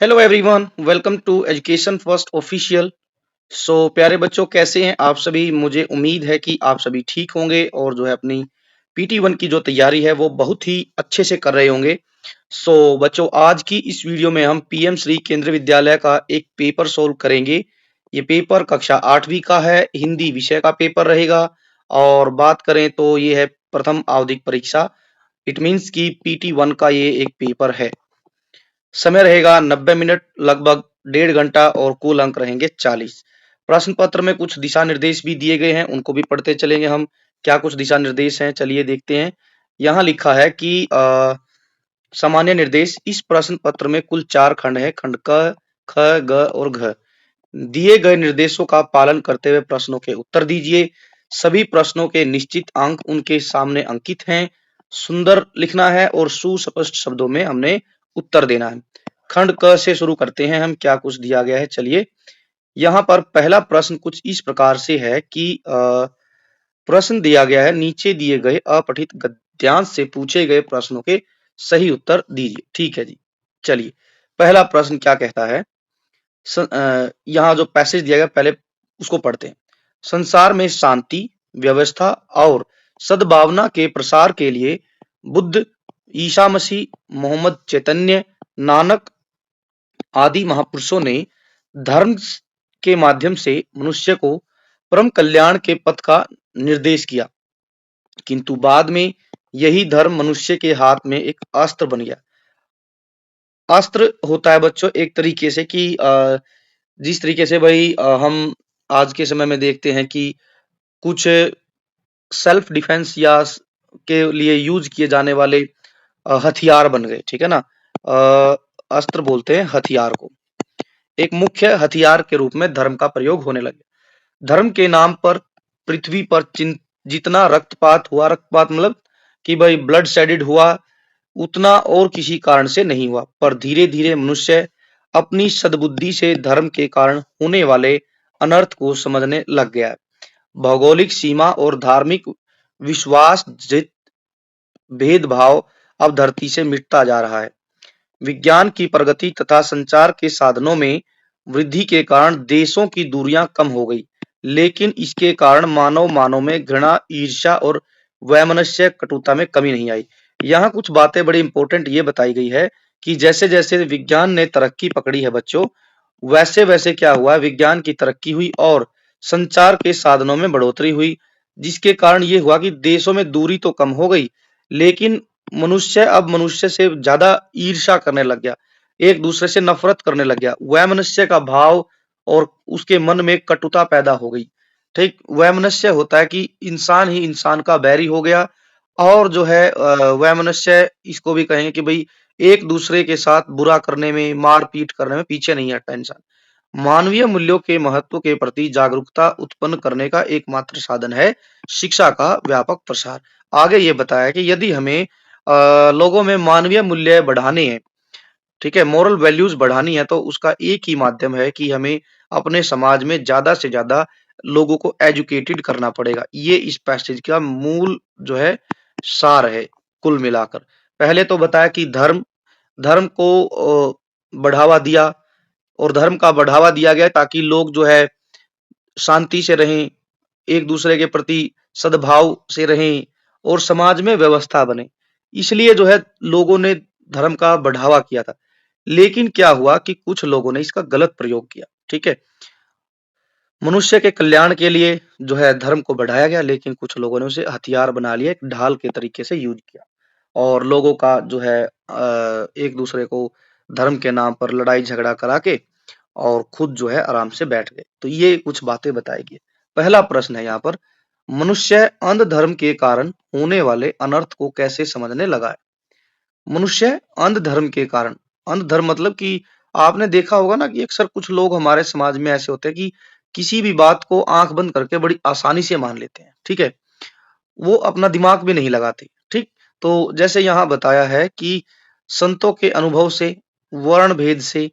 Hello everyone, welcome to education first official. प्यारे बच्चों, कैसे हैं आप सभी। मुझे उम्मीद है कि आप सभी ठीक होंगे और जो है अपनी PT1 की जो तैयारी है वो बहुत ही अच्छे से कर रहे होंगे। बच्चों, आज की इस वीडियो में हम PM श्री केंद्रीय विद्यालय का एक पेपर सोल्व करेंगे। ये पेपर कक्षा 8वीं का है, हिंदी विषय का पेपर रहेगा। और बात करें तो ये है प्रथम आवधिक परीक्षा। इट मीन्स की PT1 का ये एक पेपर है। समय रहेगा 90 मिनट, लगभग 1.5 घंटा, और कुल अंक रहेंगे 40। प्रश्न पत्र में कुछ दिशा निर्देश भी दिए गए हैं, उनको भी पढ़ते चलेंगे हम। क्या कुछ दिशा निर्देश हैं, चलिए देखते हैं। यहाँ लिखा है कि सामान्य निर्देश। इस प्रश्न पत्र में कुल 4 खंड है, खंड क, ख, ग और घ। दिए गए निर्देशों का पालन करते हुए प्रश्नों के उत्तर दीजिए। सभी प्रश्नों के निश्चित अंक उनके सामने अंकित हैं। सुंदर लिखना है और सुस्पष्ट शब्दों में हमने उत्तर देना है। खंड क से शुरू करते हैं हम, क्या कुछ दिया गया है चलिए। यहाँ पर पहला प्रश्न कुछ इस प्रकार से है कि प्रश्न दिया गया है, नीचे दिए गए अपठित गद्यांश से पूछे गए प्रश्नों के सही उत्तर दीजिए। ठीक है जी, चलिए पहला प्रश्न क्या कहता है। यहाँ जो पैसेज दिया गया पहले उसको पढ़ते हैं। संसार में शांति, व्यवस्था और सद्भावना के प्रसार के लिए बुद्ध, ईसा मसीह, मोहम्मद चैतन्य, नानक आदि महापुरुषों ने धर्म के माध्यम से मनुष्य को परम कल्याण के पथ का निर्देश किया, किंतु बाद में यही धर्म मनुष्य के हाथ में एक अस्त्र बन गया। अस्त्र होता है बच्चों एक तरीके से कि जिस तरीके से भाई हम आज के समय में देखते हैं कि कुछ सेल्फ डिफेंस या के लिए यूज किए जाने वाले हथियार बन गए, ठीक है ना। अस्त्र बोलते हैं हथियार को। एक मुख्य हथियार के रूप में धर्म का प्रयोग होने लगे। धर्म के नाम पर पृथ्वी पर जितना रक्तपात हुआ, रक्तपात मतलब कि भाई ब्लड शेडेड हुआ, उतना और किसी कारण से नहीं हुआ, पर धीरे धीरे मनुष्य अपनी सद्बुद्धि से धर्म के कारण होने वाले अनर्थ को समझने लग गया है। भौगोलिक सीमा और धार्मिक विश्वास जित भेदभाव अब धरती से मिटता जा रहा है। विज्ञान की प्रगति तथा संचार के साधनों में वृद्धि के कारण देशों की दूरियां कम हो गई, लेकिन इसके कारण मानव में घृणा, ईर्ष्या और वैमनस्य कटुता में कमी नहीं आई। यहाँ कुछ बातें बड़ी इंपॉर्टेंट ये बताई गई है कि जैसे जैसे विज्ञान ने तरक्की पकड़ी है बच्चों, वैसे वैसे क्या हुआ, विज्ञान की तरक्की हुई और संचार के साधनों में बढ़ोतरी हुई, जिसके कारण ये हुआ कि देशों में दूरी तो कम हो गई, लेकिन मनुष्य अब मनुष्य से ज्यादा ईर्ष्या करने लग गया, एक दूसरे से नफरत करने लग गया। वैमनस्य का भाव और उसके मन में कटुता पैदा हो गई। ठीक, वैमनस्य होता है कि इंसान ही इंसान का बैरी हो गया। और जो है वैमनस्य इसको भी कहेंगे कि भाई एक दूसरे के साथ बुरा करने में, मारपीट करने में पीछे नहीं हटता इंसान। मानवीय मूल्यों के महत्व के प्रति जागरूकता उत्पन्न करने का एकमात्र साधन है शिक्षा का व्यापक प्रसार। आगे ये बताया कि यदि हमें लोगों में मानवीय मूल्य बढ़ाने हैं, ठीक है, मोरल वैल्यूज बढ़ानी है, तो उसका एक ही माध्यम है कि हमें अपने समाज में ज्यादा से ज्यादा लोगों को एजुकेटेड करना पड़ेगा। ये इस पैसेज का मूल जो है सार है। कुल मिलाकर पहले तो बताया कि धर्म धर्म को बढ़ावा दिया, और धर्म का बढ़ावा दिया गया ताकि लोग जो है शांति से रहें, एक दूसरे के प्रति सद्भाव से रहें और समाज में व्यवस्था बने। इसलिए जो है लोगों ने धर्म का बढ़ावा किया था। लेकिन क्या हुआ कि कुछ लोगों ने इसका गलत प्रयोग किया। ठीक है, मनुष्य के कल्याण के लिए जो है धर्म को बढ़ाया गया, लेकिन कुछ लोगों ने उसे हथियार बना लिया, एक ढाल के तरीके से यूज किया, और लोगों का जो है एक दूसरे को धर्म के नाम पर लड़ाई झगड़ा करा के और खुद जो है आराम से बैठ गए। तो ये कुछ बातें बताई गई। पहला प्रश्न है यहाँ पर, मनुष्य अंध धर्म के कारण होने वाले अनर्थ को कैसे समझने लगा है। मनुष्य अंध धर्म के कारण, अंध धर्म मतलब कि आपने देखा होगा ना कि अक्सर कुछ लोग हमारे समाज में ऐसे होते हैं कि किसी भी बात को आंख बंद करके बड़ी आसानी से मान लेते हैं। ठीक है, वो अपना दिमाग भी नहीं लगाते। ठीक, तो जैसे यहाँ बताया है कि संतों के अनुभव से, वर्ण भेद से,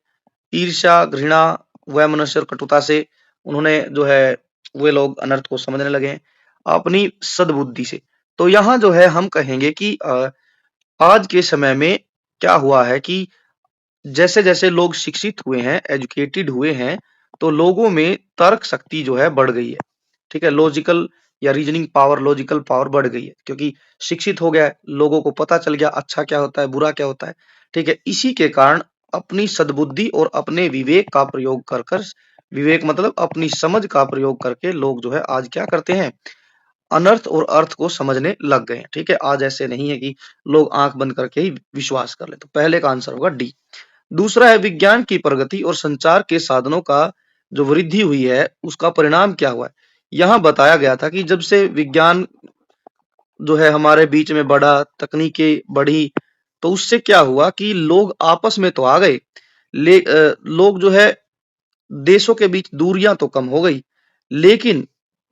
ईर्ष्या, घृणा, वैमनस्य और कटुता से उन्होंने जो है वे लोग अनर्थ को समझने लगे हैं अपनी सद्बुद्धि से। तो यहाँ जो है हम कहेंगे कि आज के समय में क्या हुआ है कि जैसे-जैसे लोग शिक्षित हुए हैं, एजुकेटेड हुए हैं, तो लोगों में तर्क शक्ति जो है बढ़ गई है। ठीक है? लॉजिकल या रीजनिंग पावर, लॉजिकल पावर बढ़ गई है, क्योंकि शिक्षित हो गया है, लोगों को पता चल गया अच्छा क्या होता है, बुरा क्या होता है। ठीक है? इसी के कारण अपनी सद्बुद्धि और अपने विवेक का प्रयोग कर विवेक मतलब अपनी समझ का प्रयोग करके लोग जो है आज क्या करते हैं, अनर्थ और अर्थ को समझने लग गए हैं। ठीक है? आज ऐसे नहीं है कि लोग आँख बंद करके ही विश्वास कर लें। तो पहले का आंसर होगा डी। दूसरा है विज्ञान की प्रगति और संचार के साधनों का जो वृद्धि हुई है, उसका परिणाम क्या हुआ है? यहाँ बताया गया था कि जब से विज्ञान जो है हमारे बीच में बढ़ा, तकनीकें बढ़ी, तो उससे क्या हुआ कि लोग आपस में तो आ गए, लोग जो है देशों के बीच दूरियां तो कम हो गई, लेकिन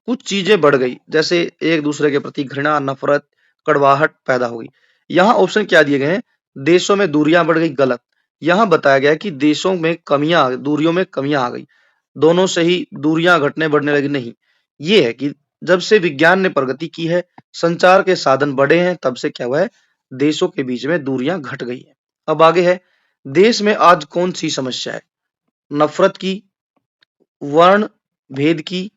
कुछ चीजें बढ़ गई, जैसे एक दूसरे के प्रति घृणा, नफरत, कड़वाहट पैदा हो गई। यहाँ ऑप्शन क्या दिए गए हैं? देशों में दूरियां बढ़ गई, गलत। यहाँ बताया गया है कि देशों में दूरियों में कमियां आ गई, दोनों से ही दूरियां घटने बढ़ने लगी, नहीं। ये है कि जब से विज्ञान ने प्रगति की है, संचार के साधन बढ़े हैं, तब से क्या हुआ है, देशों के बीच में दूरियां घट गई है। अब आगे है, देश में आज कौन सी समस्या है? नफरत की, वर्ण भेद की,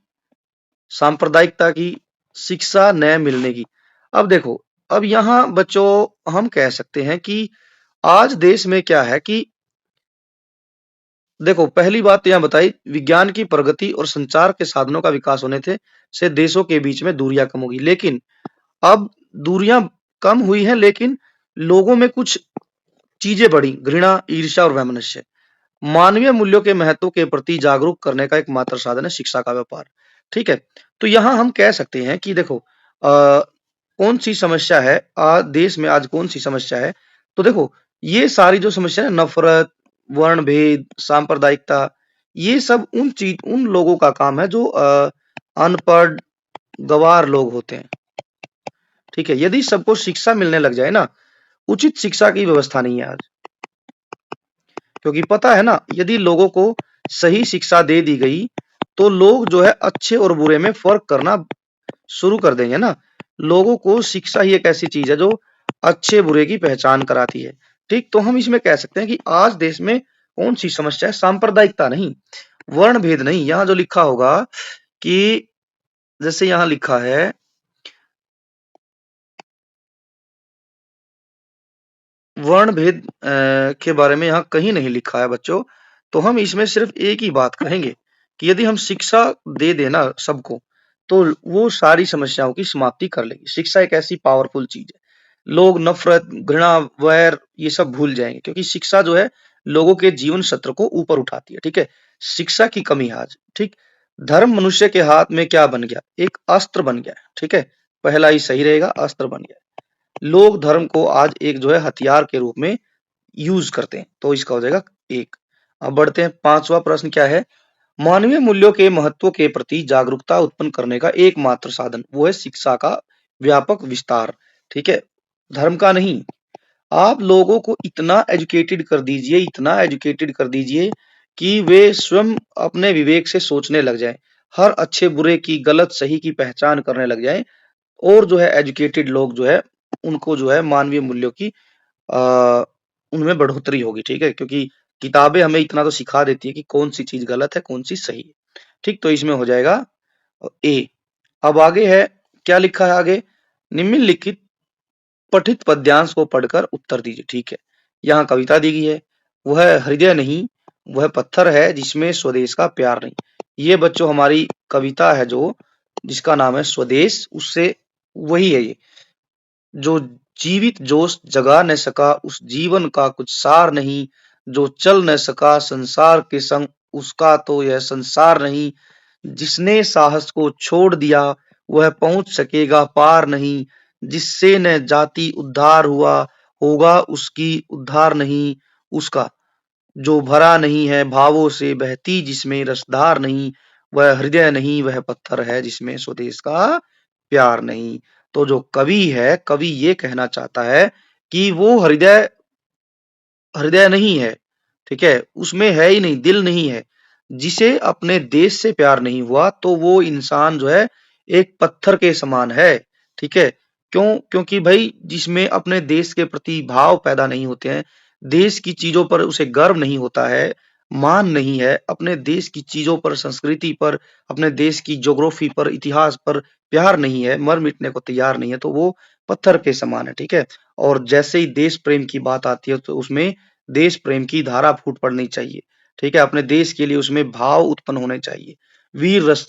सांप्रदायिकता की, शिक्षा न मिलने की। अब देखो, अब यहाँ बच्चों हम कह सकते हैं कि आज देश में क्या है कि देखो, पहली बात तो यहाँ बताई, विज्ञान की प्रगति और संचार के साधनों का विकास होने से देशों के बीच में दूरियां कम होगी, लेकिन अब दूरियां कम हुई हैं, लेकिन लोगों में कुछ चीजें बढ़ी, घृणा, ईर्ष्या और वैमनस्य। मानवीय मूल्यों के महत्व के प्रति जागरूक करने का एकमात्र साधन है शिक्षा का व्यापार। ठीक है? तो यहाँ हम कह सकते हैं कि देखो, कौन सी समस्या है देश में, आज कौन सी समस्या है? तो देखो, ये सारी जो समस्या है, नफरत, वर्ण भेद, सांप्रदायिकता, ये सब उन लोगों का काम है जो अनपढ़, गँवार लोग होते हैं। ठीक है? यदि सबको शिक्षा मिलने लग जाए ना, उचित शिक्षा की व्यवस्था नहीं है आज, क्योंकि पता है ना, यदि लोगों को सही शिक्षा दे दी गई, तो लोग जो है अच्छे और बुरे में फर्क करना शुरू कर देंगे ना। लोगों को शिक्षा ही एक ऐसी चीज है जो अच्छे बुरे की पहचान कराती है। ठीक, तो हम इसमें कह सकते हैं कि आज देश में कौन सी समस्या है? सांप्रदायिकता नहीं, वर्ण भेद नहीं। यहाँ जो लिखा होगा कि जैसे यहाँ लिखा है, वर्ण भेद के बारे में यहाँ कहीं नहीं लिखा है बच्चों। तो हम इसमें सिर्फ एक ही बात कहेंगे कि यदि हम शिक्षा दे देना सबको, तो वो सारी समस्याओं की समाप्ति कर लेगी। शिक्षा एक ऐसी पावरफुल चीज है, लोग नफरत, घृणा, वैर ये सब भूल जाएंगे, क्योंकि शिक्षा जो है लोगों के जीवन सत्र को ऊपर उठाती है। ठीक है? शिक्षा की कमी है आज। ठीक, धर्म मनुष्य के हाथ में क्या बन गया? एक अस्त्र बन गया है। ठीक है? पहला ही सही रहेगा, अस्त्र बन गया। लोग धर्म को आज एक जो है हथियार के रूप में यूज करते हैं, तो इसका हो जाएगा एक। अब बढ़ते हैं, पांचवा प्रश्न क्या है? मानवीय मूल्यों के महत्व के प्रति जागरूकता उत्पन्न करने का एकमात्र साधन, वो है शिक्षा का व्यापक विस्तार। ठीक है? धर्म का नहीं। आप लोगों को इतना एजुकेटेड कर दीजिए, इतना एजुकेटेड कर दीजिए कि वे स्वयं अपने विवेक से सोचने लग जाएं, हर अच्छे बुरे की, गलत सही की पहचान करने लग जाएं, और जो है एजुकेटेड लोग जो है उनको जो है मानवीय मूल्यों की अ, उनमें बढ़ोतरी होगी। ठीक है? क्योंकि किताबें हमें इतना तो सिखा देती है कि कौन सी चीज गलत है, कौन सी सही है। ठीक, तो इसमें हो जाएगा ए। अब आगे है, क्या लिखा है आगे? निम्नलिखित पठित पद्यांश को पढ़कर उत्तर दीजिए। ठीक है? यहाँ कविता दी गई है, वह हृदय नहीं, वह पत्थर है जिसमें स्वदेश का प्यार नहीं। ये बच्चों हमारी कविता है जो, जिसका नाम है स्वदेश, उससे वही है ये, जो जीवित जोश जगा न सका, उस जीवन का कुछ सार नहीं, जो चल न सका संसार के संग, उसका तो यह संसार नहीं, जिसने साहस को छोड़ दिया वह पहुंच सकेगा पार नहीं, जिससे न जाति उद्धार हुआ होगा उसकी उद्धार नहीं, उसका जो भरा नहीं है भावों से बहती जिसमें रसधार नहीं, वह हृदय नहीं, वह पत्थर है जिसमें स्वदेश का प्यार नहीं। तो जो कवि है, कवि ये कहना चाहता है कि वो हृदय हृदय नहीं है। ठीक है? उसमें है ही नहीं, दिल नहीं है। जिसे अपने देश से प्यार नहीं हुआ, तो वो इंसान जो है एक पत्थर के समान है। ठीक है? क्यों? क्योंकि भाई जिसमें अपने देश के प्रति भाव पैदा नहीं होते हैं, देश की चीजों पर उसे गर्व नहीं होता है, मान नहीं है, अपने देश की चीजों पर, संस्कृति पर, अपने देश की ज्योग्राफी पर, इतिहास पर प्यार नहीं है, मर मिटने को तैयार नहीं है, तो वो पत्थर के समान है, ठीक है। और जैसे ही देश प्रेम की बात आती है तो उसमें देश प्रेम की धारा फूट पड़नी चाहिए, ठीक है। अपने देश के लिए उसमें भाव उत्पन्न होने चाहिए, वीर रस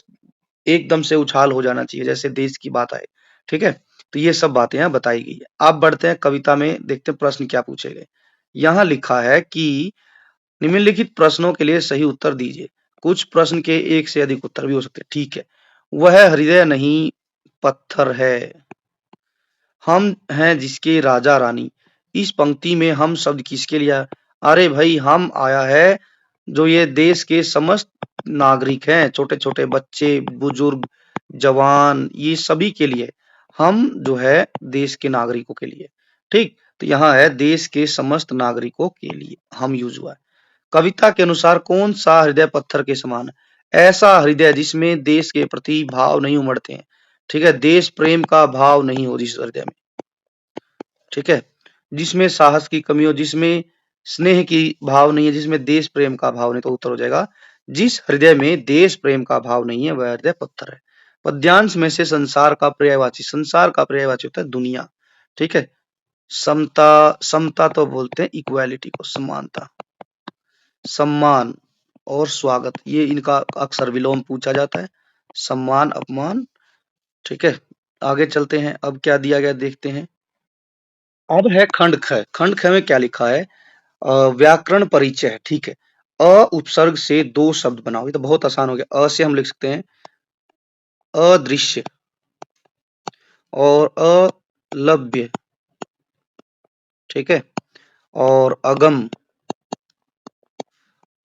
एकदम से उछाल हो जाना चाहिए जैसे देश की बात आए, ठीक है। तो ये सब बातें यहाँ बताई गई है। अब बढ़ते हैं कविता में, देखते हैं प्रश्न क्या पूछे गए। यहाँ लिखा है कि निम्नलिखित प्रश्नों के लिए सही उत्तर दीजिए। कुछ प्रश्न के एक से अधिक उत्तर भी हो सकते हैं, ठीक है। वह हृदय नहीं पत्थर है, हम हैं जिसके राजा रानी। इस पंक्ति में हम शब्द किसके लिए आया? अरे भाई, हम आया है जो ये देश के समस्त नागरिक हैं, छोटे छोटे बच्चे, बुजुर्ग, जवान, ये सभी के लिए। हम जो है देश के नागरिकों के लिए, ठीक। तो यहाँ है देश के समस्त नागरिकों के लिए हम यूज हुआ है। कविता के अनुसार कौन सा हृदय पत्थर के समान है? ऐसा हृदय जिसमें देश के प्रति भाव नहीं उमड़ते हैं, ठीक है, देश प्रेम का भाव नहीं हो जिस हृदय में, ठीक है, जिसमें साहस की कमी हो, जिसमें स्नेह की भाव नहीं है, जिसमें देश प्रेम का भाव नहीं, तो उत्तर हो जाएगा जिस हृदय में देश प्रेम का भाव नहीं है वह हृदय पत्थर है। पद्यांश में से संसार का पर्यायवाची होता है दुनिया, ठीक है। समता, समता तो बोलते हैं इक्वालिटी को, समानता, सम्मान और स्वागत, ये इनका अक्सर विलोम पूछा जाता है, सम्मान अपमान, ठीक है। आगे चलते हैं, अब क्या दिया गया देखते हैं। अब है खंड ख। खंड ख में क्या लिखा है? व्याकरण परिचय है, ठीक है। अ उपसर्ग से दो शब्द बनाओ, ये तो बहुत आसान हो गया। अ से हम लिख सकते हैं अदृश्य और अलभ्य, ठीक है, और अगम,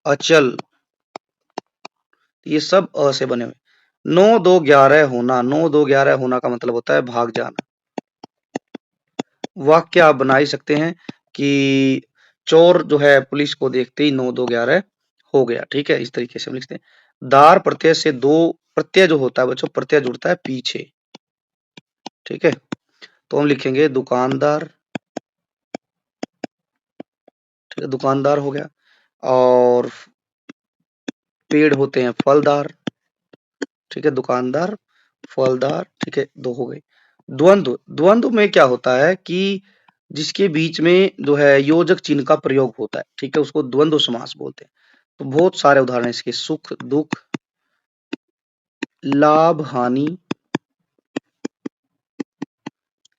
अचल, ये सब अ से बने हुए। 9 2 11 होना, 9 2 11 होना का मतलब होता है भाग जाना। वाक्य आप बना ही सकते हैं कि चोर जो है पुलिस को देखते ही 9 2 11 हो गया, ठीक है। इस तरीके से हम लिखते हैं। दार प्रत्यय से दो प्रत्यय जो होता है बच्चों, प्रत्यय जुड़ता है पीछे, ठीक है। तो हम लिखेंगे दुकानदार, ठीक है, दुकानदार हो गया। और पेड़ होते हैं फलदार, ठीक है, दुकानदार, फलदार, ठीक है, दो हो गए। द्वंद्व, द्वंद्व में क्या होता है कि जिसके बीच में जो है योजक चिन्ह का प्रयोग होता है, ठीक है, उसको द्वंद्व समास बोलते हैं। तो बहुत सारे उदाहरण इसके, सुख दुख, लाभ हानि,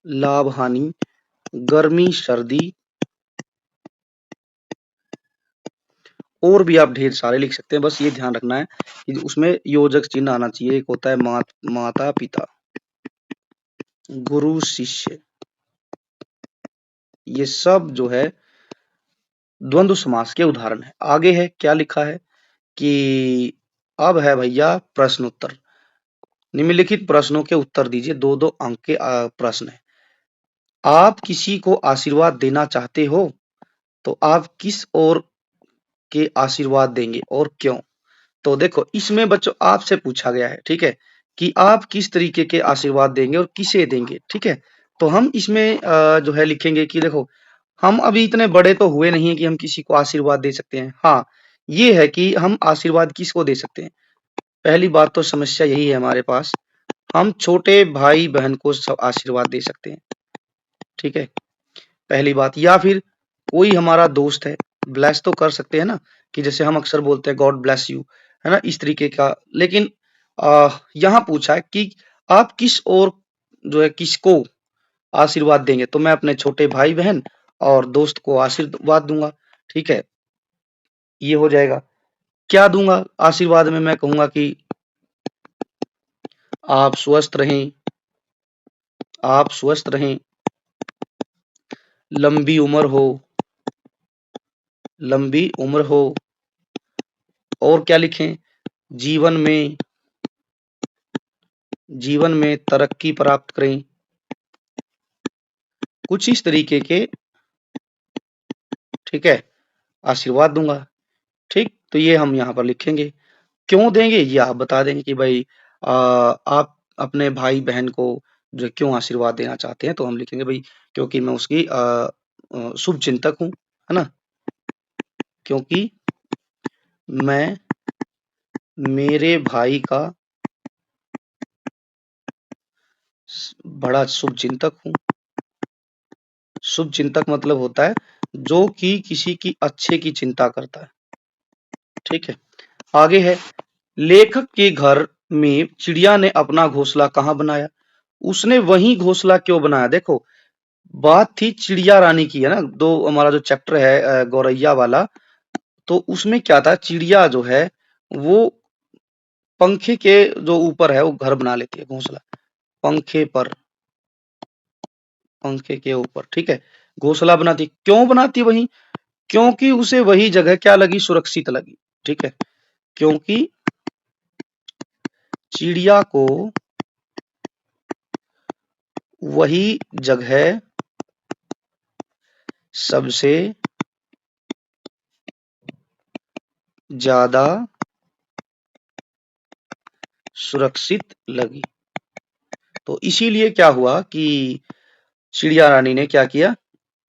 लाभ हानि, गर्मी सर्दी, और भी आप ढेर सारे लिख सकते हैं। बस ये ध्यान रखना है कि उसमें योजक चिन्ह आना चाहिए। एक होता है माता पिता, गुरु शिष्य, ये सब जो है द्वंद्व समास के उदाहरण है। आगे है क्या लिखा है कि अब है भैया प्रश्न उत्तर। निम्नलिखित प्रश्नों के उत्तर दीजिए। दो दो अंक के प्रश्न है। आप किसी को आशीर्वाद देना चाहते हो तो आप किस ओर के आशीर्वाद देंगे और क्यों? तो देखो, इसमें बच्चों आपसे पूछा गया है, ठीक है, कि आप किस तरीके के आशीर्वाद देंगे और किसे देंगे, ठीक है। तो हम इसमें जो है लिखेंगे कि देखो, हम अभी इतने बड़े तो हुए नहीं है कि हम किसी को आशीर्वाद दे सकते हैं। हाँ, ये है कि हम आशीर्वाद किसको दे सकते हैं। पहली बात तो समस्या यही है हमारे पास, हम छोटे भाई बहन को आशीर्वाद दे सकते हैं, ठीक है, पहली बात। या फिर कोई हमारा दोस्त है, ब्लेस तो कर सकते हैं ना, कि जैसे हम अक्सर बोलते हैं गॉड ब्लेस यू, है ना, इस तरीके का। लेकिन यहाँ पूछा है कि आप किस और जो है किसको आशीर्वाद देंगे, तो मैं अपने छोटे भाई बहन और दोस्त को आशीर्वाद दूंगा, ठीक है, ये हो जाएगा। क्या दूंगा आशीर्वाद में? मैं कहूंगा कि आप स्वस्थ रहें, आप स्वस्थ रहें, लंबी उम्र हो, लंबी उम्र हो, और क्या लिखें, जीवन में, जीवन में तरक्की प्राप्त करें, कुछ इस तरीके के, ठीक है, आशीर्वाद दूंगा, ठीक। तो ये हम यहाँ पर लिखेंगे। क्यों देंगे ये आप बता देंगे कि भाई आप अपने भाई बहन को जो क्यों आशीर्वाद देना चाहते हैं, तो हम लिखेंगे भाई क्योंकि मैं उसकी शुभ चिंतक हूँ, है ना, क्योंकि मैं मेरे भाई का बड़ा शुभ चिंतक हूँ। शुभ चिंतक मतलब होता है जो कि किसी की अच्छे की चिंता करता है। ठीक है, आगे है, लेखक के घर में चिड़िया ने अपना घोंसला कहाँ बनाया? उसने वही घोंसला क्यों बनाया? देखो, बात थी चिड़िया रानी की, है ना, दो हमारा जो चैप्टर है गौरैया वाला, तो उसमें क्या था, चिड़िया जो है वो पंखे के जो ऊपर है वो घर बना लेती है, घोंसला पंखे पर, पंखे के ऊपर, ठीक है, घोंसला बनाती। क्यों बनाती वही? क्योंकि उसे वही जगह क्या लगी, सुरक्षित लगी। ठीक है, क्योंकि चिड़िया को वही जगह सबसे ज्यादा सुरक्षित लगी। तो इसीलिए क्या हुआ कि चिड़िया रानी ने क्या किया,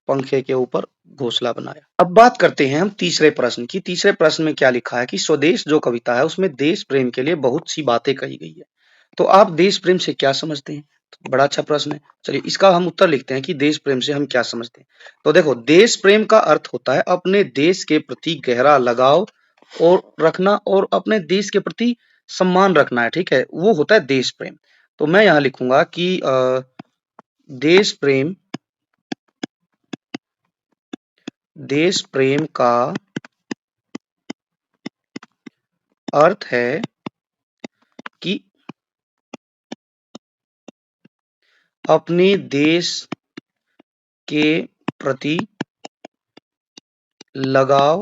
पंखे के ऊपर घोंसला बनाया। अब बात करते हैं हम तीसरे प्रश्न की। तीसरे प्रश्न में क्या लिखा है कि स्वदेश जो कविता है उसमें देश प्रेम के लिए बहुत सी बातें कही गई है। तो आप देश प्रेम से क्या समझते हैं? तो बड़ा अच्छा प्रश्न है। चलिए इसका हम उत्तर लिखते हैं कि देश प्रेम से हम क्या समझते हैं। तो देखो, देश प्रेम का अर्थ होता है अपने देश के प्रति गहरा लगाव और रखना और अपने देश के प्रति सम्मान रखना है। ठीक है, वो होता है देश प्रेम। तो मैं यहाँ लिखूंगा कि देश प्रेम, देश प्रेम का अर्थ है कि अपने देश के प्रति लगाव,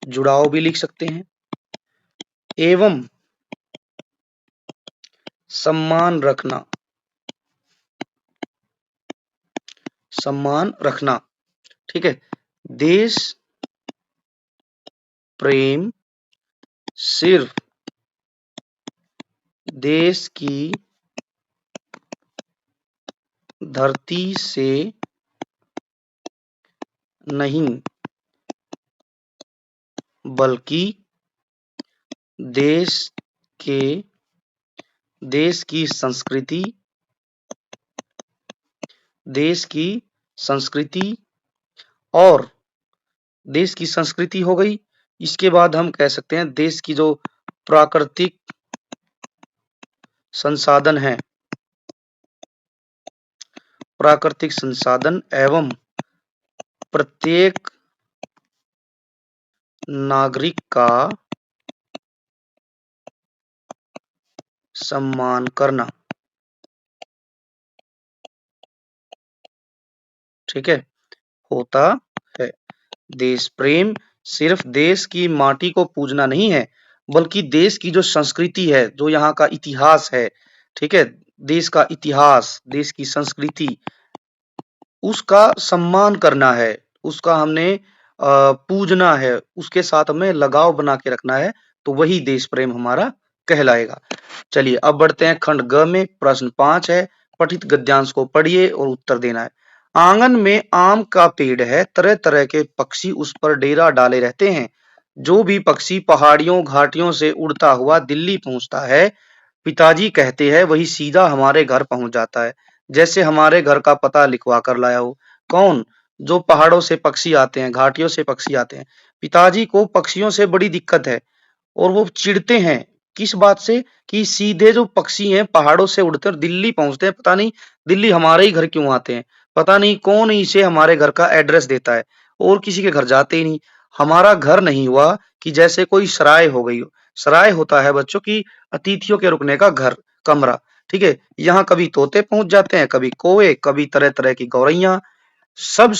जुड़ाव भी लिख सकते हैं, एवं सम्मान रखना, सम्मान रखना। ठीक है, देश प्रेम सिर्फ देश की धरती से नहीं बल्कि देश के, देश की संस्कृति, देश की संस्कृति और देश की संस्कृति हो गई। इसके बाद हम कह सकते हैं देश की जो प्राकृतिक संसाधन है, प्राकृतिक संसाधन एवं प्रत्येक नागरिक का सम्मान करना। ठीक है, होता है देश प्रेम सिर्फ देश की माटी को पूजना नहीं है, बल्कि देश की जो संस्कृति है, जो यहाँ का इतिहास है, ठीक है, देश का इतिहास, देश की संस्कृति, उसका सम्मान करना है, उसका हमने पूजना है, उसके साथ हमें लगाव बना के रखना है, तो वही देश प्रेम हमारा कहलाएगा। चलिए अब बढ़ते हैं खंड ग में। प्रश्न 5 है, पठित गद्यांश को पढ़िए और उत्तर देना है। आंगन में आम का पेड़ है, तरह तरह के पक्षी उस पर डेरा डाले रहते हैं। जो भी पक्षी पहाड़ियों घाटियों से उड़ता हुआ दिल्ली पहुंचता है, पिताजी कहते हैं वही सीधा हमारे घर पहुंच जाता है, जैसे हमारे घर का पता लिखवा कर लाया हो। कौन? जो पहाड़ों से पक्षी आते हैं, घाटियों से पक्षी आते हैं। पिताजी को पक्षियों से बड़ी दिक्कत है और वो चिढ़ते हैं। किस बात से? कि सीधे जो पक्षी हैं पहाड़ों से उड़कर दिल्ली पहुंचते हैं, पता नहीं दिल्ली हमारे ही घर क्यों आते हैं, पता नहीं कौन इसे हमारे घर का एड्रेस देता है, और किसी के घर जाते ही नहीं। हमारा घर नहीं हुआ कि जैसे कोई सराय हो गई हो। सराय होता है बच्चों की अतिथियों के रुकने का घर, कमरा। ठीक है, यहाँ कभी तोते पहुंच जाते हैं, कभी कौवे, कभी तरह तरह की गौरैया। सब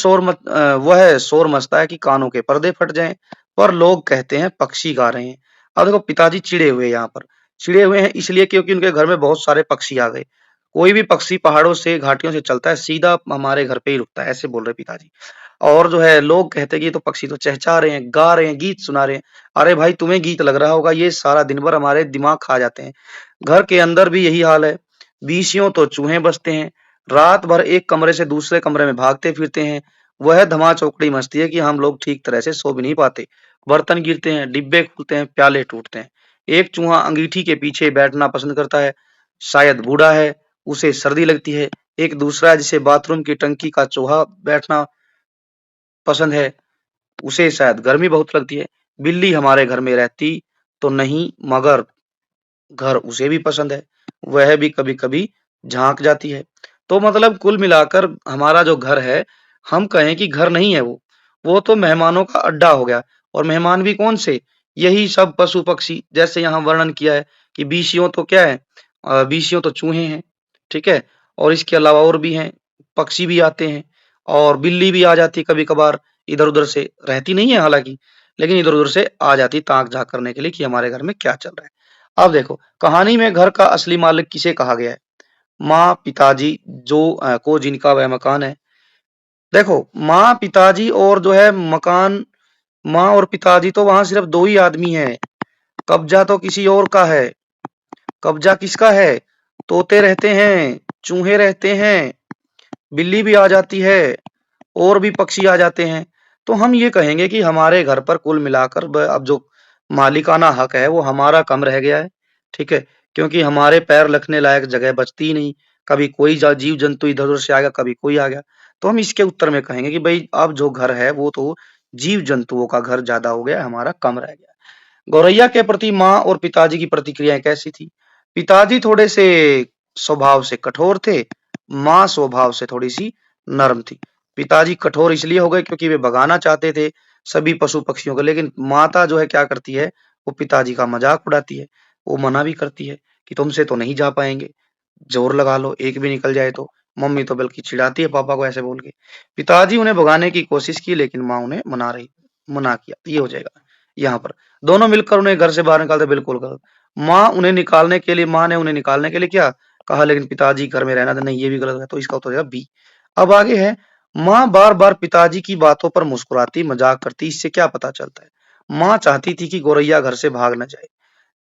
वह शोर मचता है कि कानों के पर्दे फट जाएं, पर लोग कहते हैं पक्षी गा रहे हैं। अब देखो पिताजी चिड़े हुए, यहाँ पर चिड़े हुए हैं इसलिए क्योंकि उनके घर में बहुत सारे पक्षी आ गए। कोई भी पक्षी पहाड़ों से घाटियों से चलता है सीधा हमारे घर पे ही रुकता है, ऐसे बोल रहे पिताजी। और जो है लोग कहते हैं कि ये तो पक्षी तो चहचहा रहे हैं, गा रहे हैं, गीत सुना रहे हैं। अरे भाई तुम्हें गीत लग रहा होगा, ये सारा दिन भर हमारे दिमाग खा जाते हैं। घर के अंदर भी यही हाल है, बीसियों तो चूहे बसते हैं, रात भर एक कमरे से दूसरे कमरे में भागते फिरते हैं, वह धमा चौकड़ी मचती है कि हम लोग ठीक तरह से सो भी नहीं पाते। बर्तन गिरते हैं, डिब्बे खुलते हैं, प्याले टूटते हैं। एक चूहा अंगीठी के पीछे बैठना पसंद करता है, शायद बूढ़ा है, उसे सर्दी लगती है। एक दूसरा है जिसे बाथरूम की टंकी का चूहा बैठना पसंद है, उसे शायद गर्मी बहुत लगती है। बिल्ली हमारे घर में रहती तो नहीं, मगर घर उसे भी पसंद है, वह भी कभी-कभी झाँक जाती है। तो मतलब कुल मिलाकर हमारा जो घर है, हम कहें कि घर नहीं है वो तो मेहमानों का अड्डा हो गया। और मेहमान भी कौन से? यही सब पशु-पक्षी, जैसे यहाँ वर्णन किया है कि बीसियों तो क्या है? बीसियों तो चूहे हैं, ठीक है? और इसके अलावा और भी हैं, पक्षी भी आते हैं और बिल्ली भी आ जाती है कभी-कभार इधर-उधर से, रहती नहीं है हालाँकि, लेकिन इधर-उधर से आ जाती ताक-झाँक करने के लिए कि हमारे घर में क्या चल रहा है। अब देखो, कहानी में घर का असली मालिक किसे कहा गया है? माँ, पिताजी जो को जिनका वह मकान है। देखो, माँ, पिताजी और जो है मकान, माँ और पिताजी तो वहाँ सिर्फ 2 ही आदमी हैं, कब्ज़ा तो किसी और का है। कब्ज़ा किसका है? तोते रहते हैं, चूहे रहते हैं, बिल्ली भी आ जाती है और भी पक्षी आ जाते हैं। तो हम ये कहेंगे कि हमारे घर पर कुल मिलाकर अब जो मालिकाना हक है वो हमारा कम रह गया है, ठीक है? क्योंकि हमारे पैर रखने लायक जगह बचती ही नहीं। कभी कोई जीव-जंतु इधर-उधर से आ गया, कभी कोई आ गया। तो हम इसके उत्तर में कहेंगे कि भई अब जो घर है वो तो जीव-जंतुओं का घर ज़्यादा हो गया है, हमारा कम रह गया है। गौरैया के प्रति माँ और पिताजी की प्रतिक्रियाएँ कैसी थी? पिताजी थोड़े से स्वभाव से कठोर थे, माँ स्वभाव से थोड़ी-सी नर्म थी। पिताजी कठोर इसलिए हो गए क्योंकि वे भगाना चाहते थे सभी पशु-पक्षियों को, लेकिन माता जो है क्या करती है, वो पिताजी का मज़ाक उड़ाती है। वो मना भी करती है कि तुमसे तो नहीं जा पाएँगे, ज़ोर लगा लो, एक भी निकल जाए तो। मम्मी तो बल्कि चिढ़ाती है पापा को ऐसे बोल के। पिताजी उन्हें भगाने की कोशिश की लेकिन माँ उन्हें मना किया। ये हो जाएगा यहाँ पर। दोनों मिलकर उन्हें घर से बाहर निकालते, बिल्कुल गलत। माँ ने उन्हें निकालने के लिए क्या कहा, लेकिन पिताजी घर में रहना था, नहीं ये भी गलत है, तो इसका उत्तर हो जाएगा बी। अब आगे है, माँ बार-बार पिताजी की बातों पर मुस्कुराती, मजाक करती, इससे क्या पता चलता है? माँ चाहती थी कि गौरैया घर से भाग ना जाए।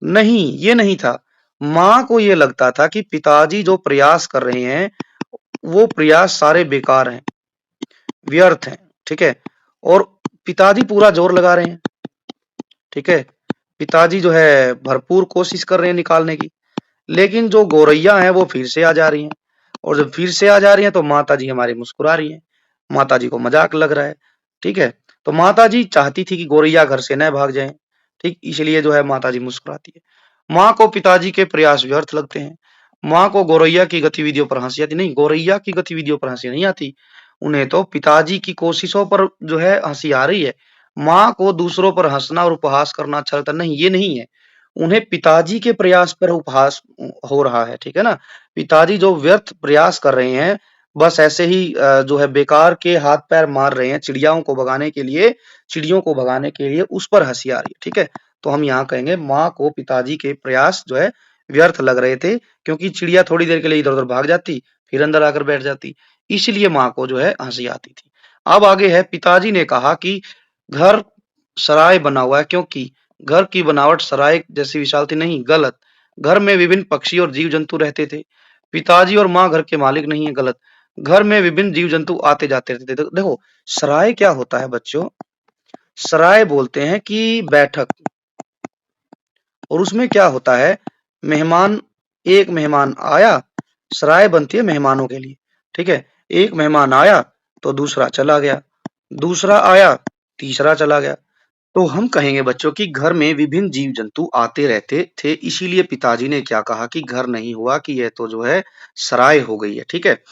नहीं, ये नहीं था। माँ को ये लगता था कि पिताजी जो प्रयास कर रहे हैं, वो प्रयास सारे बेकार हैं, व्यर्थ हैं, ठीक है? और पिताजी पूरा जोर लगा रहे हैं, ठीक है? पिताजी जो है भरपूर कोशिश कर रहे हैं निकालने की, लेकिन जो गौरैया हैं वो फिर से आ जा रही हैं और जब फिर से आ जा रही हैं तो माताजी हमारी मुस्कुरा रही हैं। माताजी को मज़ाक लग रहा है, ठीक है? तो माताजी चाहती थी कि गौरैया घर से न भाग जाएँ, ठीक? इसलिए जो है माताजी मुस्कुराती है। माँ को पिताजी के प्रयास व्यर्थ लगते हैं। माँ को गौरैया की गतिविधियों पर हँसी आती नहीं, गौरैया की गतिविधियों पर हँसी नहीं आती। उन्हें तो पिताजी की कोशिशों पर जो है हँसी आ रही है। माँ को दूसरों पर हँसना और उपहास करना अच्छा लगता नहीं, ये नहीं है। उन्हें पिताजी के प्रयास पर उपहास हो रहा है, ठीक है ना? पिताजी जो व्यर्थ प्रयास कर रहे हैं, बस ऐसे ही जो है बेकार के हाथ-पैर मार रहे हैं चिड़ियों को भगाने के लिए उस पर हँसी आ रही है, ठीक है? तो हम यहाँ कहेंगे माँ को पिताजी के प्रयास जो है व्यर्थ लग रहे थे, क्योंकि चिड़िया थोड़ी देर के लिए इधर-उधर भाग जाती, फिर अंदर आकर बैठ जाती, इसलिए माँ को जो है हँसी आती थी। अब आगे है, पिताजी ने कहा कि घर सराय बना हुआ है क्योंकि घर की बनावट सराय जैसी विशाल थी, नहीं, गलत। घर में विभिन्न पक्षी और जीव-जंतु रहते थे। पिताजी और माँ घर के मालिक नहीं है, गलत। घर में विभिन्न जीव-जंतु आते-जाते रहते थे। देखो, सराय क्या होता है बच्चों? सराय बोलते हैं कि बैठक, और उसमें क्या होता है, मेहमान एक मेहमान आया, सराय बनती है मेहमानों के लिए, ठीक है? एक मेहमान आया तो दूसरा चला गया, दूसरा आया, तीसरा चला गया। तो हम कहेंगे बच्चों कि घर में विभिन्न जीव-जंतु आते रहते थे, इसीलिए पिताजी ने क्या कहा कि घर नहीं हुआ, कि यह तो जो है सराय हो गई है, ठीक है?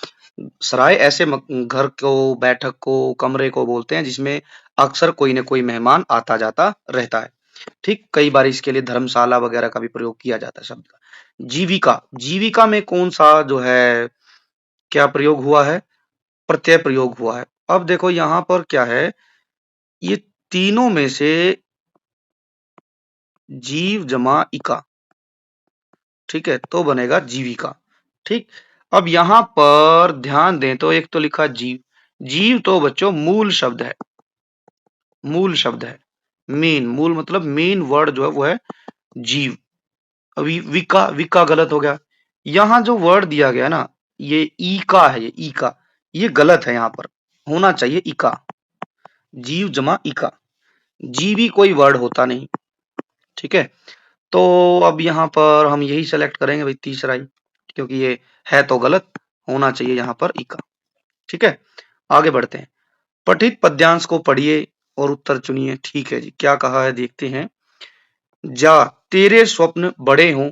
सराय ऐसे घर को, बैठक को, कमरे को बोलते हैं जिसमें अक्सर कोई न कोई मेहमान आता-जाता रहता है, ठीक? कई बार इसके लिए धर्मशाला वगैरह का भी प्रयोग किया जाता है शब्द का। जीविका, जीविका में कौन-सा जो है क्या प्रयोग हुआ है? प्रत्यय प्रयोग हुआ है। अब देखो यहाँ पर क्या है, ये तीनों में से जीव जमा इका, ठीक है? तो बनेगा जीविका, ठीक? अब यहाँ पर ध्यान दें तो एक तो लिखा जीव, जीव तो बच्चों मूल शब्द है, मूल शब्द है। मूल मतलब मेन वर्ड जो है वो है जीव। अभी विका, विका गलत हो गया। यहाँ जो वर्ड दिया गया ना, ये ईका है, ये ईका, ये गलत है यहाँ पर, होना चाहिए इका, जीव जमा इका, जीवी कोई वर्ड होता नहीं। ठीक है, तो अब यहाँ पर हम यही सेलेक्ट करेंगे भाई, तीसरा ही, क्योंकि ये है तो गलत, होना चाहिए यहाँ पर इका। ठीक है, आगे बढ़ते हैं। पठित पद्यांश को पढ़िए और उत्तर चुनिए। ठीक है जी, क्या कहा है देखते हैं। जा तेरे स्वप्न बड़े हों,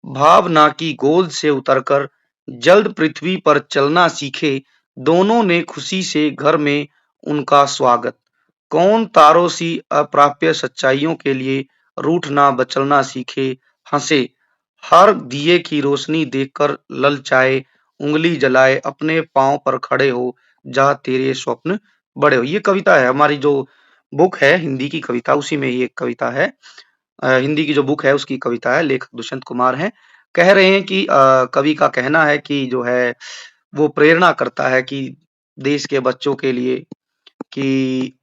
भावना की गोद से उतरकर जल्द पृथ्वी पर चलना सीखे, दोनों ने खुशी से घर में उनका स्वागत। कौन तारों सी अप्राप्य सच्चाइयों के लिए रूठना बचलना सीखे, हंसे हर दिए की रोशनी देखकर ललचाए, उंगली जलाए अपने पांव पर खड़े हो, जा तेरे स्वप्न बड़े हो। ये कविता है, हमारी जो बुक है हिंदी की कविता, उसी में ये कविता है। हिंदी की जो बुक है उसकी कविता है, लेखक दुष्यंत कुमार हैं। कह रहे हैं कि कवि का कहना है कि जो है वो प्रेरणा करता है कि देश के बच्चों के लिए कि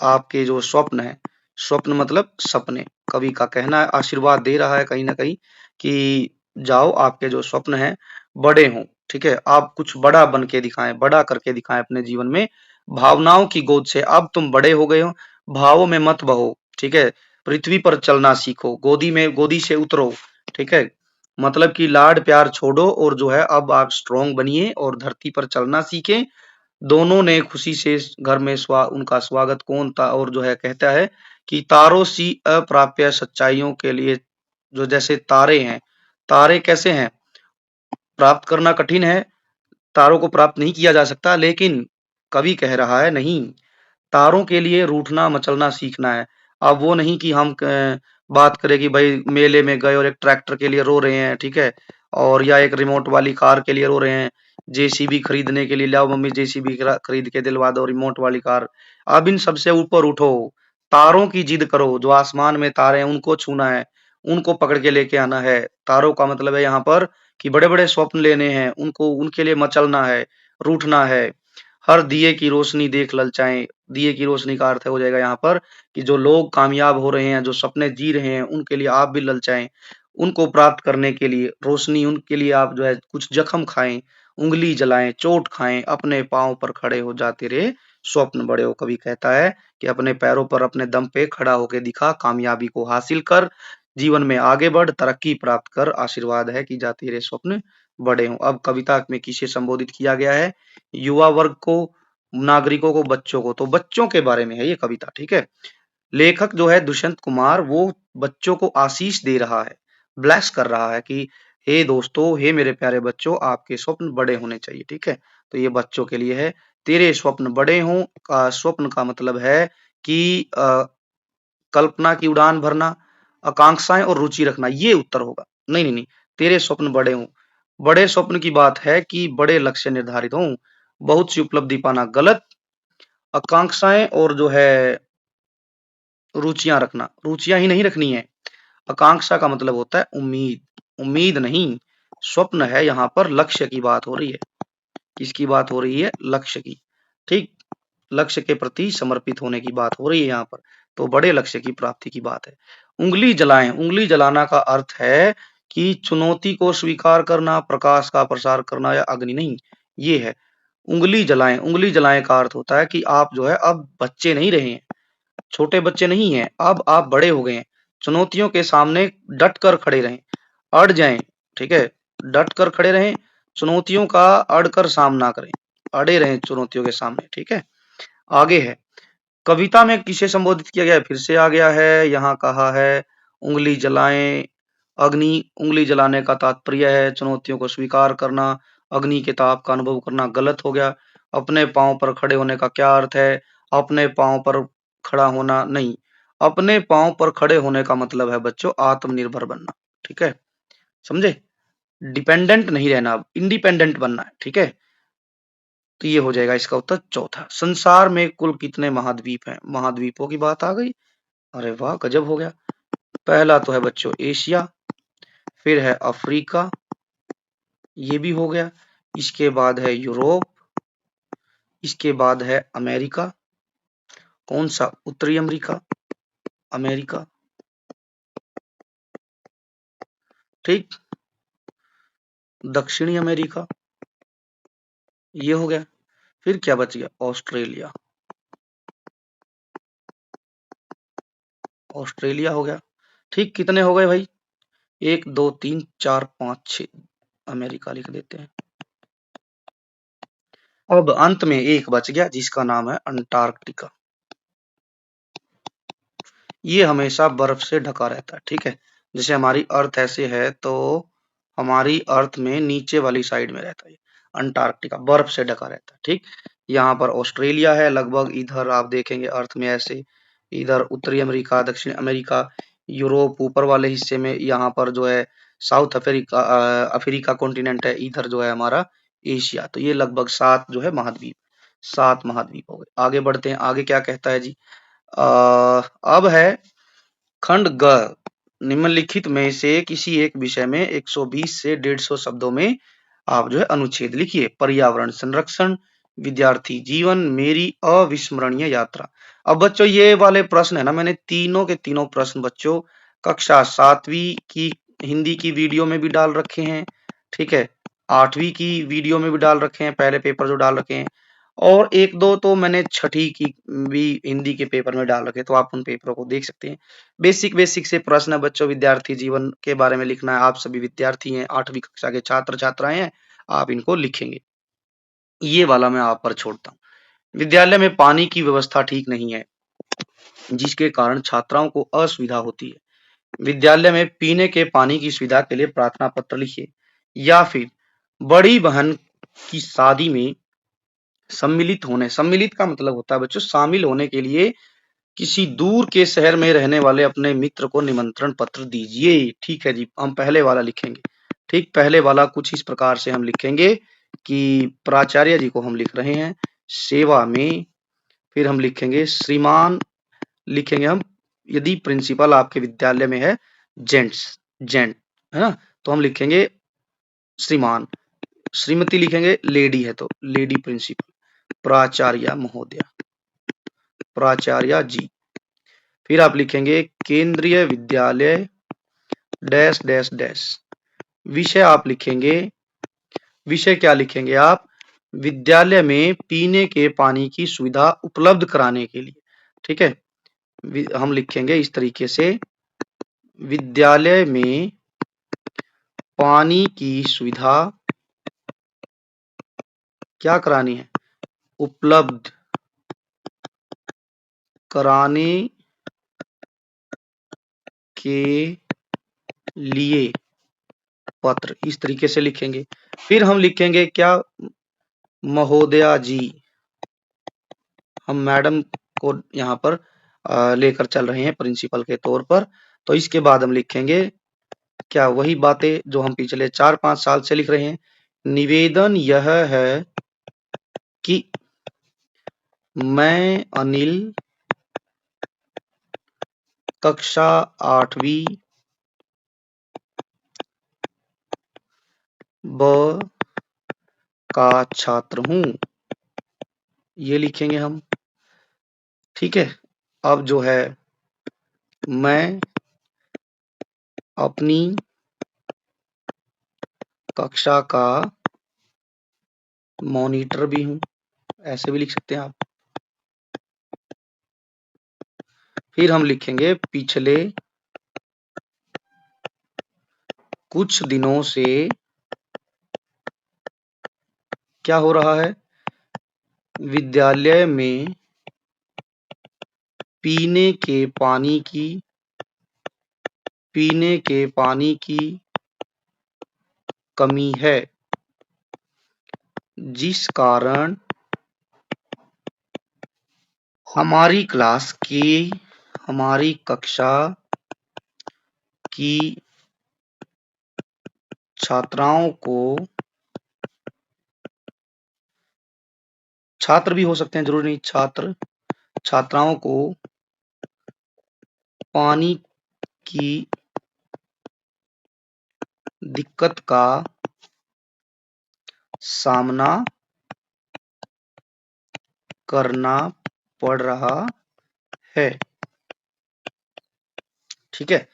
आपके जो स्वप्न है, स्वप्न मतलब सपने, कवि का कहना है, आशीर्वाद दे रहा है कहीं ना कहीं कि जाओ आपके जो स्वप्न हैं बड़े हों। ठीक है, आप कुछ बड़ा बन के दिखाएं, बड़ा करके दिखाएं अपने जीवन में। भावनाओं की गोद से अब तुम बड़े हो गए हो, भावों में मत बहो। ठीक है, पृथ्वी पर चलना सीखो, गोदी में गोदी से उतरो। ठीक है, मतलब कि लाड प्यार छोड़ो और जो है अब आप स्ट्रोंग बनिए और धरती पर चलना सीखें। दोनों ने खुशी से घर में उनका स्वागत कौन था, और जो है कहता है कि तारों सी अप्राप्य सच्चाइयों के लिए, जो जैसे तारे हैं, तारे कैसे हैं, प्राप्त करना कठिन है, तारों को प्राप्त नहीं किया जा सकता, लेकिन कवि कह रहा है नहीं, तारों के लिए रूठना मचलना सीखना है। अब वो नहीं कि हम बात करें कि भाई मेले में गए और एक ट्रैक्टर के लिए रो रहे हैं, ठीक है, और या एक रिमोट वाली कार के लिए रो रहे हैं, जेसीबी खरीदने के लिए, लाओ मम्मी जेसीबी खरीद के दिलवा दो, रिमोट वाली कार। अब इन सबसे ऊपर उठो, तारों की जिद करो, जो आसमान में तारे हैं उनको छूना है, उनको पकड़ के लेके आना है। तारों का मतलब है यहाँ पर कि बड़े बड़े स्वप्न लेने हैं, उनको उनके लिए मचलना है, रूठना है। हर दिए की रोशनी देख ललचाएं, दिए की रोशनी का अर्थ हो जाएगा यहाँ पर कि जो लोग कामयाब हो रहे हैं, जो सपने जी रहे हैं, उनके लिए आप भी ललचाएं। उनको प्राप्त करने के लिए रोशनी, उनके लिए आप जो है कुछ जख्म खाएं, उंगली जलाएं, चोट खाएं, अपने पांव पर खड़े हो जाते रहे, स्वप्न बड़े हो। कवि कहता है कि अपने पैरों पर अपने दम पे खड़ा होके दिखा, कामयाबी को हासिल कर, जीवन में आगे बढ़, तरक्की प्राप्त कर, आशीर्वाद है कि जा तेरे स्वप्न बड़े हों। अब कविता में किसे संबोधित किया गया है, युवा वर्ग को, नागरिकों को, बच्चों को। तो बच्चों के बारे में है ये कविता। ठीक है, लेखक जो है दुष्यंत कुमार, वो बच्चों को आशीष दे रहा है, ब्लेस कर रहा है कि हे दोस्तों, हे मेरे प्यारे बच्चों, आपके स्वप्न बड़े होने चाहिए। ठीक है, तो ये बच्चों के लिए है। तेरे स्वप्न बड़े हों का स्वप्न का मतलब है कि कल्पना की उड़ान भरना, आकांक्षाएं और रुचि रखना, ये उत्तर होगा। नहीं नहीं नहीं, तेरे स्वप्न बड़े हों, बड़े स्वप्न की बात है कि बड़े लक्ष्य निर्धारित हों, बहुत सी उपलब्धि पाना गलत। आकांक्षाएं और जो है रुचियां रखना, रुचियां ही नहीं रखनी है। आकांक्षा का मतलब होता है उम्मीद, उम्मीद नहीं, स्वप्न है यहाँ पर, लक्ष्य की बात हो रही है। किसकी बात हो रही है, लक्ष्य की। ठीक, लक्ष्य के प्रति समर्पित होने की बात हो रही है यहाँ पर, तो बड़े लक्ष्य की प्राप्ति की बात है। उंगली जलाएं, उंगली जलाना का अर्थ है कि चुनौती को स्वीकार करना, प्रकाश का प्रसार करना, या अग्नि नहीं, ये है उंगली जलाएं। उंगली जलाएं का अर्थ होता है कि आप जो है अब बच्चे नहीं रहे हैं, छोटे बच्चे नहीं हैं, अब आप बड़े हो गए हैं। चुनौतियों के सामने डट कर खड़े रहें, अड़ जाएं। ठीक है, डट कर खड़े रहें, चुनौतियों का अड़कर सामना करें, अड़े रहें चुनौतियों के सामने। ठीक है, आगे है, कविता में किसे संबोधित किया गया है, फिर से आ गया है, यहाँ कहा है उंगली जलाएं, अग्नि, उंगली जलाने का तात्पर्य है चुनौतियों को स्वीकार करना, अग्नि के ताप का अनुभव करना गलत हो गया। अपने पांव पर खड़े होने का क्या अर्थ है, अपने पांव पर खड़ा होना नहीं, अपने पांव पर खड़े होने का मतलब है बच्चों आत्मनिर्भर बनना। ठीक है, समझे, डिपेंडेंट नहीं रहना, अब इंडिपेंडेंट बनना है। ठीक है, तो ये हो जाएगा इसका उत्तर चौथा। संसार में कुल कितने महाद्वीप हैं, महाद्वीपों की बात आ गई। अरे वाह, गजब हो गया। पहला तो है बच्चों एशिया, फिर है अफ्रीका, ये भी हो गया। इसके बाद है यूरोप, इसके बाद है अमेरिका। कौन सा, उत्तरी अमेरिका, अमेरिका। ठीक, दक्षिणी अमेरिका, ये हो गया। फिर क्या बच गया? ऑस्ट्रेलिया। ऑस्ट्रेलिया हो गया। ठीक, कितने हो गए भाई? 1 2 3 4 5 6। अमेरिका लिख देते हैं। अब अंत में एक बच गया जिसका नाम है अंटार्कटिका। ये हमेशा बर्फ से ढका रहता है, ठीक है। जैसे हमारी अर्थ ऐसे है तो हमारी अर्थ में नीचे वाली साइड में रहता है। अंटार्कटिका बर्फ से ढका रहता है, ठीक। यहाँ पर ऑस्ट्रेलिया है, लगभग इधर आप देखेंगे अर्थ में ऐसे, इधर उत्तरी अमेरिका, दक्षिण अमेरिका, यूरोप ऊपर वाले हिस्से में, यहाँ पर जो है साउथ अफ्रीका, अफ्रीका कॉन्टिनेंट है, इधर जो है हमारा एशिया। तो ये लगभग 7 जो है महाद्वीप, 7 महाद्वीप हो गए। आगे बढ़ते हैं, आगे क्या कहता है जी। अब है खंड ग। निम्नलिखित में से किसी एक विषय में 120 से 150 शब्दों में आप जो है अनुच्छेद लिखिए। पर्यावरण संरक्षण, विद्यार्थी जीवन, मेरी अविस्मरणीय यात्रा। अब बच्चों ये वाले प्रश्न है ना, मैंने तीनों के तीनों प्रश्न बच्चों कक्षा 7वीं की हिंदी की वीडियो में भी डाल रखे हैं, ठीक है। 8वीं की वीडियो में भी डाल रखे हैं, पहले पेपर जो डाल रखे हैं, और 1-2 तो मैंने छठी की भी हिंदी के पेपर में डाल रखे, तो आप उन पेपरों को देख सकते हैं। बेसिक बेसिक से प्रश्न है बच्चों, विद्यार्थी जीवन के बारे में लिखना है। आप सभी विद्यार्थी हैं, 8वीं कक्षा के छात्र छात्राएं हैं, आप इनको लिखेंगे। ये वाला मैं आप पर छोड़ता हूँ। विद्यालय में पानी की व्यवस्था ठीक नहीं है, जिसके कारण छात्राओं को असुविधा होती है। विद्यालय में पीने के पानी की सुविधा के लिए प्रार्थना पत्र लिखिए। या फिर बड़ी बहन की शादी में सम्मिलित होने, सम्मिलित का मतलब होता है बच्चों शामिल होने के लिए किसी दूर के शहर में रहने वाले अपने मित्र को निमंत्रण पत्र दीजिए। ठीक है जी, हम पहले वाला लिखेंगे। ठीक, पहले वाला कुछ इस प्रकार से हम लिखेंगे कि प्राचार्य जी को हम लिख रहे हैं सेवा में, फिर हम लिखेंगे श्रीमान, लिखेंगे हम यदि प्रिंसिपल आपके विद्यालय में है जेंट्स, जेंट है ना, तो हम लिखेंगे श्रीमान। श्रीमती लिखेंगे लेडी है तो लेडी प्रिंसिपल। प्राचार्य महोदया, प्राचार्य जी। फिर आप लिखेंगे केंद्रीय विद्यालय डैश डैश डैश। विषय आप लिखेंगे, विषय क्या लिखेंगे आप? विद्यालय में पीने के पानी की सुविधा उपलब्ध कराने के लिए, ठीक है। हम लिखेंगे इस तरीके से, विद्यालय में पानी की सुविधा क्या करानी है? उपलब्ध कराने के लिए पत्र, इस तरीके से लिखेंगे। फिर हम लिखेंगे क्या? महोदया जी, हम मैडम को यहाँ पर लेकर चल रहे हैं प्रिंसिपल के तौर पर। तो इसके बाद हम लिखेंगे क्या? वही बातें जो हम पिछले 4-5 साल से लिख रहे हैं। निवेदन यह है कि मैं अनिल कक्षा 8वीं ब का छात्र हूँ, ये लिखेंगे हम, ठीक है। अब जो है मैं अपनी कक्षा का मॉनिटर भी हूँ, ऐसे भी लिख सकते हैं आप। फिर हम लिखेंगे पिछले कुछ दिनों से क्या हो रहा है? विद्यालय में पीने के पानी की, पीने के पानी की कमी है, जिस कारण हमारी क्लास की, हमारी कक्षा की छात्राओं को, छात्र भी हो सकते हैं, जरूरी नहीं, छात्र छात्राओं को पानी की दिक्कत का सामना करना पड़ रहा है, ठीक है।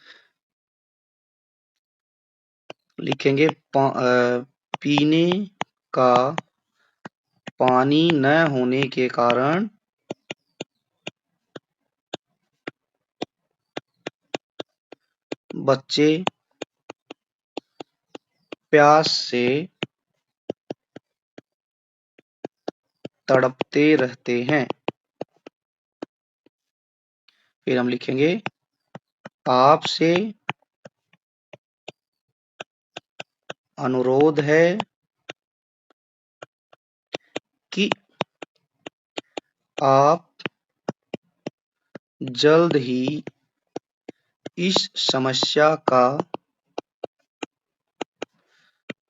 लिखेंगे पीने का पानी न होने के कारण बच्चे प्यास से तड़पते रहते हैं। फिर हम लिखेंगे आपसे अनुरोध है कि आप जल्द ही इस समस्या का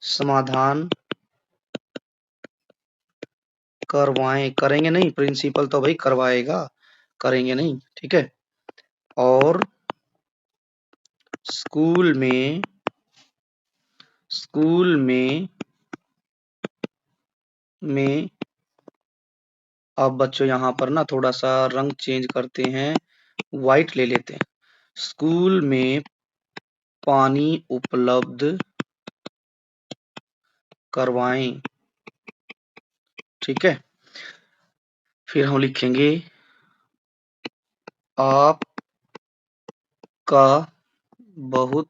समाधान करवाएं। करेंगे नहीं, प्रिंसिपल तो भाई करवाएगा, करेंगे नहीं, ठीक है। और स्कूल में अब बच्चों यहाँ पर ना थोड़ा सा रंग चेंज करते हैं, व्हाइट ले लेते हैं। स्कूल में पानी उपलब्ध करवाएं, ठीक है। फिर हम लिखेंगे आपका बहुत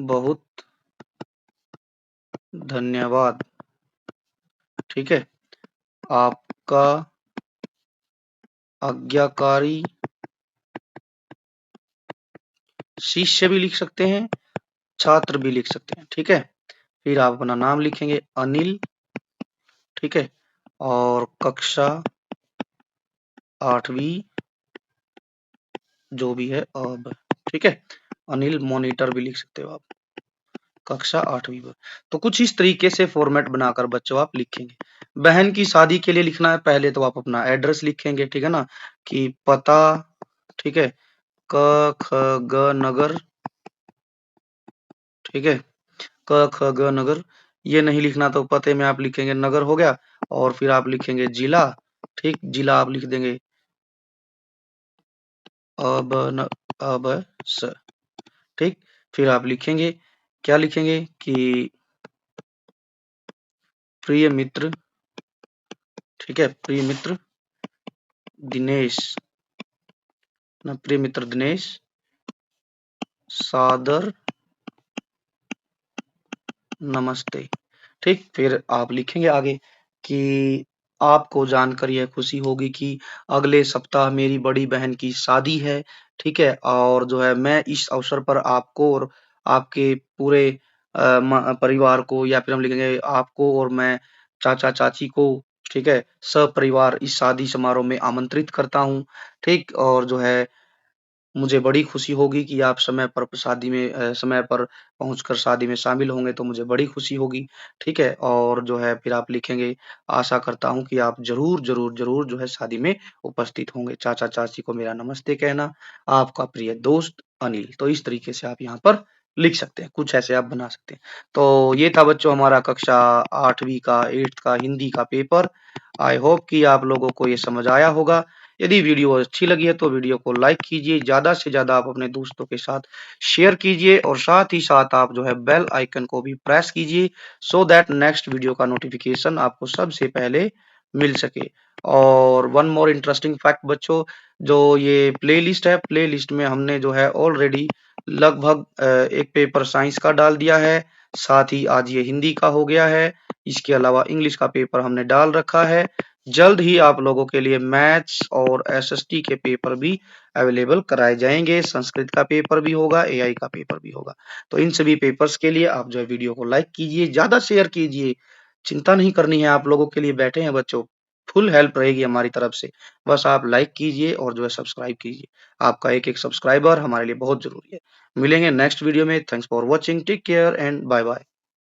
बहुत धन्यवाद, ठीक है। आपका आज्ञाकारी शिष्य भी लिख सकते हैं, छात्र भी लिख सकते हैं, ठीक है। फिर आप अपना नाम लिखेंगे अनिल, ठीक है। और कक्षा 8वीं जो भी है अब, ठीक है। अनिल मॉनिटर भी लिख सकते हो आप, कक्षा 8वीं पर। तो कुछ इस तरीके से फॉर्मेट बनाकर बच्चों आप लिखेंगे। बहन की शादी के लिए लिखना है, पहले तो आप अपना एड्रेस लिखेंगे, ठीक है ना, कि पता, ठीक है, क ख ग नगर, ठीक है, क ख ग नगर। ये नहीं लिखना तो पते में आप लिखेंगे नगर हो गया, और फिर आप लिखेंगे जिला, ठीक, जिला आप लिख देंगे अब न अब स, ठीक। फिर आप लिखेंगे, क्या लिखेंगे कि प्रिय मित्र, ठीक है, प्रिय मित्र दिनेश, ना प्रिय मित्र दिनेश सादर नमस्ते, ठीक। फिर आप लिखेंगे आगे कि आपको जानकर यह खुशी होगी कि अगले सप्ताह मेरी बड़ी बहन की शादी है, ठीक है। और जो है मैं इस अवसर पर आपको और आपके पूरे परिवार को, या फिर हम लिखेंगे आपको और मैं चाचा चाची को, ठीक है, सपरिवार इस शादी समारोह में आमंत्रित करता हूँ, ठीक। और जो है मुझे बड़ी खुशी होगी कि आप समय पर पहुँचकर शादी में शामिल होंगे, तो मुझे बड़ी खुशी होगी, ठीक है। और जो है फिर आप लिखेंगे आशा करता हूँ कि आप ज़रूर, ज़रूर, ज़रूर जो है शादी में उपस्थित होंगे। चाचा-चाची को मेरा नमस्ते कहना, आपका प्रिय दोस्त अनिल। तो इस तरीके से आप यहाँ पर लिख सकते हैं, कुछ ऐसे आप बना सकते हैं। तो ये था बच्चों हमारा कक्षा 8वीं का 8th का हिंदी का पेपर। आई होप कि आप लोगों को ये समझ आया होगा। यदि वीडियो अच्छी लगी है तो वीडियो को लाइक कीजिए, ज़्यादा से ज़्यादा आप अपने दोस्तों के साथ शेयर कीजिए, और साथ ही साथ आप जो है बेल आइकन को भी प्रेस कीजिए, सो दैट नेक्स्ट वीडियो का नोटिफिकेशन आपको सबसे पहले मिल सके। और वन मोर इंटरेस्टिंग फैक्ट बच्चों, जो ये प्लेलिस्ट है, प्लेलिस्ट में हमने जो है ऑलरेडी लगभग एक पेपर साइंस का डाल दिया है, साथ ही आज ये हिंदी का हो गया है, इसके अलावा इंग्लिश का पेपर हमने डाल रखा है। जल्द ही आप लोगों के लिए मैथ्स और एसएसटी के पेपर भी अवेलेबल कराए जाएंगे, संस्कृत का पेपर भी होगा, एआई का पेपर भी होगा। तो इन सभी पेपर्स के लिए आप जो है वीडियो को लाइक कीजिए, ज़्यादा शेयर कीजिए, चिंता नहीं करनी है, आप लोगों के लिए बैठे हैं बच्चों, फुल हेल्प रहेगी हमारी तरफ से। बस आप लाइक कीजिए और जो है सब्सक्राइब कीजिए, आपका एक-एक सब्सक्राइबर हमारे लिए बहुत ज़रूरी है। मिलेंगे नेक्स्ट वीडियो में, thanks for watching, take care and bye-bye.